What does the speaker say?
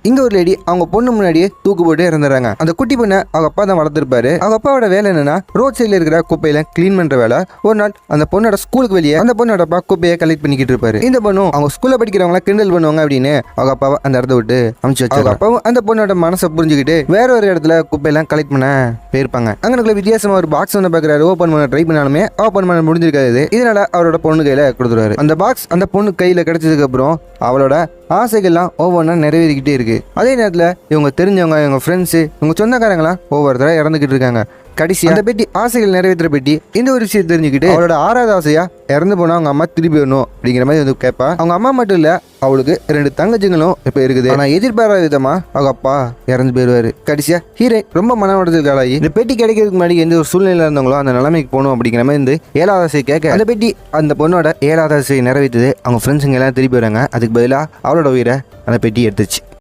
இங்க ஒரு லேடி அவங்க பொண்ணு முன்னாடியே தூக்கு போட்டு இறந்துறாங்க. அந்த குட்டி பொண்ணை அவங்க அப்பா தான் வளர்த்திருப்பாரு. அவங்க அப்பாவோட வேலை என்னன்னா ரோட் சைட்ல இருக்கிற குப்பையில கிளீன் பண்ற வேலை. ஒரு நாள் அந்த பொண்ணோட ஸ்கூலுக்கு வெளியே அந்த பொண்ணோட அப்பா குப்பையை கலெக்ட் பண்ணிக்கிட்டு இருப்பாரு. இந்த பொண்ணும் அவங்க ஸ்கூல்ல படிக்கிறவங்கள கிண்டல் பண்ணுவாங்க அப்படின்னு அவங்க அப்பாவை அந்த இடத்த விட்டு அனுப்பிச்சு வச்சாங்க. அப்பாவும் அந்த பொண்ணோட மனசை புரிஞ்சுக்கிட்டு வேற ஒரு இடத்துல குப்பையெல்லாம் கலெக்ட் பண்ண போயிருப்பாங்க. அங்கனுக்குள்ள வித்தியாசமா ஒரு பாக்ஸ் வந்து பாக்குறாரு. ஓபன் பண்ண ட்ரை பண்ணாலுமே ஓபன் பண்ண முடிஞ்சிருக்காது. இதனால அவரோட பொண்ணு கையில கொடுத்துருவாரு. அந்த பாக்ஸ் அந்த பொண்ணு கையில கிடைச்சதுக்கு அப்புறம் அவளோட ஆசைகள்லாம் ஒவ்வொன்றா நிறைவேறிக்கிட்டே இருக்கு. அதே நேரத்தில் இவங்க தெரிஞ்சவங்க, இவங்க ஃப்ரெண்ட்ஸு, இவங்க சொந்தக்காரங்களாம் ஒவ்வொருத்தராக இறந்துக்கிட்டு இருக்காங்க. கடைசி அந்த பெட்டி ஆசைகள் நிறைவேற்ற பெட்டி இந்த ஒரு விஷயம் தெரிஞ்சுக்கிட்டு அவளோட 6வது ஆசையா இறந்து போனா அவங்க அம்மா திருப்பி வரணும் அப்படிங்கிற மாதிரி வந்து கேட்பா. அவங்க அம்மா மட்டும் இல்ல, அவளுக்கு 2 தங்கச்சிங்களும் இப்ப இருக்குது. ஆனா எதிர்பாராத விதமா அவங்க அப்பா இறந்து போயிருவாரு. கடைசியா ஹீரோயின் ரொம்ப மன உடஞ்சலுக்காகி இந்த பெட்டி கிடைக்கிறதுக்கு முன்னாடி எந்த ஒரு சூழ்நிலையில இருந்தவங்களோ அந்த நிலைமைக்கு போகணும் அப்படிங்கிற மாதிரி வந்து 7வது ஆசையை கேட்க அந்த பெட்டி அந்த பொண்ணோட 7வது ஆசையை நிறைவேற்றுது. அவங்க ஃப்ரெண்ட்ஸுங்க எல்லாம் திருப்பி வராங்க. அதுக்கு பதிலாக அவளோட உயிரை அந்த பெட்டி எடுத்துச்சு.